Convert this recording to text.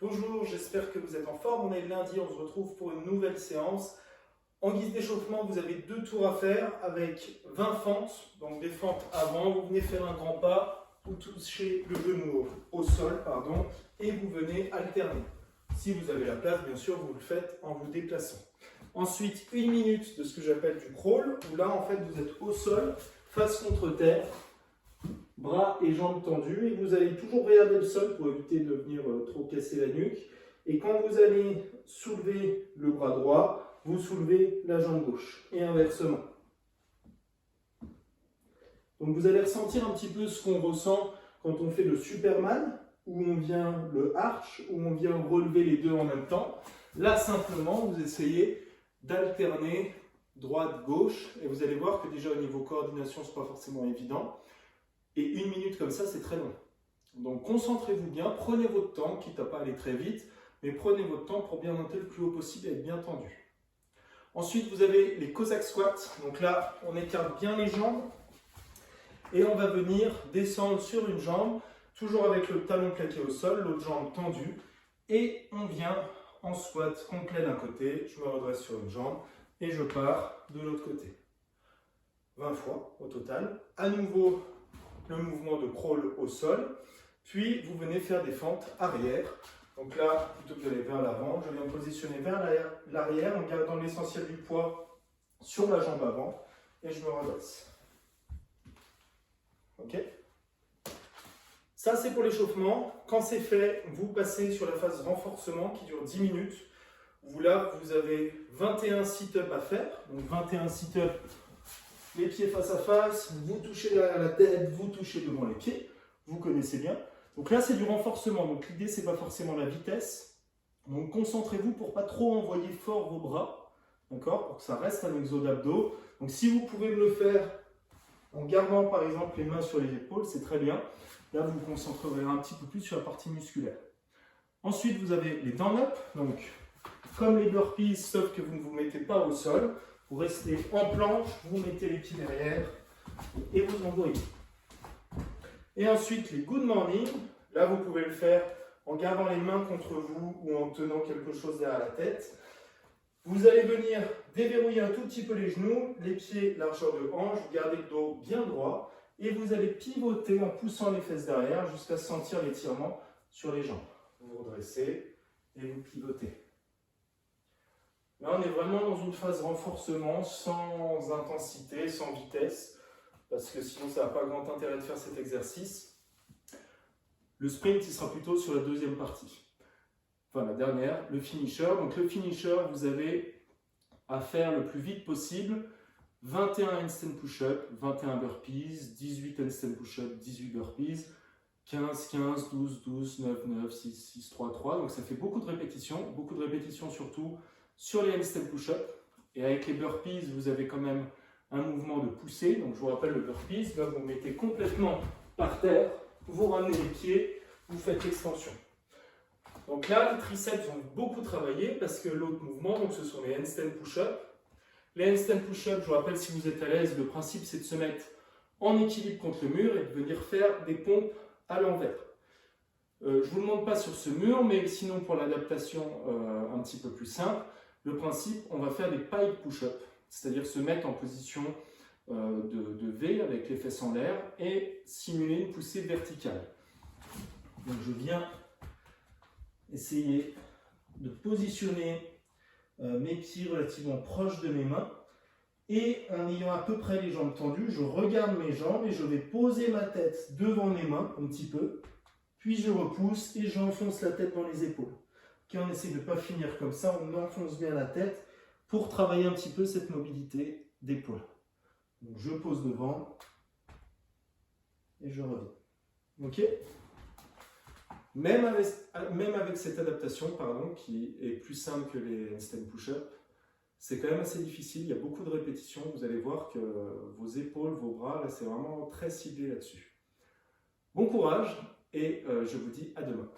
Bonjour, j'espère que vous êtes en forme. On est lundi, on se retrouve pour une nouvelle séance. En guise d'échauffement, vous avez 2 tours à faire avec 20 fentes. Donc des fentes avant, vous venez faire un grand pas, vous touchez le genou au sol, et vous venez alterner. Si vous avez la place, bien sûr, vous le faites en vous déplaçant. Ensuite, 1 minute de ce que j'appelle du crawl, où là, en fait, vous êtes au sol, face contre terre, bras et jambes tendus, et vous allez toujours regarder le sol pour éviter de venir trop casser la nuque. Et quand vous allez soulever le bras droit, vous soulevez la jambe gauche, et inversement. Donc vous allez ressentir un petit peu ce qu'on ressent quand on fait le Superman, où on vient le arch, où on vient relever les deux en même temps. Là, simplement, vous essayez d'alterner droite-gauche, et vous allez voir que déjà au niveau coordination, ce n'est pas forcément évident. Et 1 minute comme ça, c'est très long. Donc concentrez-vous bien, prenez votre temps, quitte à pas aller très vite, mais prenez votre temps pour bien monter le plus haut possible et être bien tendu. Ensuite, vous avez les Cossack squats. Donc là, on écarte bien les jambes et on va venir descendre sur une jambe, toujours avec le talon plaqué au sol, l'autre jambe tendue, et on vient en squat complet d'un côté, je me redresse sur une jambe et je pars de l'autre côté. 20 fois au total. À nouveau, le mouvement de crawl au sol, puis vous venez faire des fentes arrière. Donc là, plutôt que d'aller vers l'avant, je viens me positionner vers l'arrière en gardant l'essentiel du poids sur la jambe avant et je me redresse. Ok? Ça, c'est pour l'échauffement. Quand c'est fait, vous passez sur la phase renforcement qui dure 10 minutes. Où là, vous avez 21 sit-ups à faire. Donc 21 sit-ups, les pieds face à face, vous touchez derrière la tête, vous touchez devant les pieds. Vous connaissez bien. Donc là, c'est du renforcement. Donc l'idée, ce n'est pas forcément la vitesse. Donc concentrez-vous pour ne pas trop envoyer fort vos bras. D'accord? Pour que ça reste un exo d'abdos. Donc si vous pouvez me le faire en gardant par exemple les mains sur les épaules, c'est très bien. Là, vous vous concentrerez un petit peu plus sur la partie musculaire. Ensuite, vous avez les down-up. Donc, comme les burpees, sauf que vous ne vous mettez pas au sol. Vous restez en planche, vous mettez les pieds derrière et vous envoyez. Et ensuite, les good morning. Là, vous pouvez le faire en gardant les mains contre vous ou en tenant quelque chose derrière la tête. Vous allez venir déverrouiller un tout petit peu les genoux, les pieds largeur de hanche, vous gardez le dos bien droit et vous allez pivoter en poussant les fesses derrière jusqu'à sentir l'étirement sur les jambes. Vous vous redressez et vous pivotez. Là, on est vraiment dans une phase renforcement, sans intensité, sans vitesse, parce que sinon, ça n'a pas grand intérêt de faire cet exercice. Le sprint, il sera plutôt sur la deuxième partie. Enfin, la dernière, le finisher. Donc, le finisher, vous avez à faire le plus vite possible 21 handstand push-up, 21 burpees, 18 handstand push-up, 18 burpees, 15, 15, 12, 12, 9, 9, 6, 6, 3, 3. Donc, ça fait beaucoup de répétitions surtout sur les handstand push-up. Et avec les burpees, vous avez quand même un mouvement de poussée. Donc, je vous rappelle le burpees. Là, vous mettez complètement par terre, vous ramenez les pieds, vous faites l'extension. Donc là, les triceps vont beaucoup travailler parce que l'autre mouvement, donc ce sont les handstand push-up. Les handstand push-up, je vous rappelle, si vous êtes à l'aise, le principe c'est de se mettre en équilibre contre le mur et de venir faire des pompes à l'envers. Je ne vous le montre pas sur ce mur, mais sinon pour l'adaptation un petit peu plus simple, le principe, on va faire des pike push-up, c'est-à-dire se mettre en position de V avec les fesses en l'air et simuler une poussée verticale. Donc je viens essayer de positionner mes pieds relativement proches de mes mains et en ayant à peu près les jambes tendues, je regarde mes jambes et je vais poser ma tête devant mes mains un petit peu, puis je repousse et j'enfonce la tête dans les épaules. Okay, on essaie de ne pas finir comme ça, on enfonce bien la tête pour travailler un petit peu cette mobilité d'épaule. Donc je pose devant et je reviens. Ok? Même avec cette adaptation, qui est plus simple que les handstand push-up, c'est quand même assez difficile, il y a beaucoup de répétitions, vous allez voir que vos épaules, vos bras, là c'est vraiment très ciblé là-dessus. Bon courage et je vous dis à demain.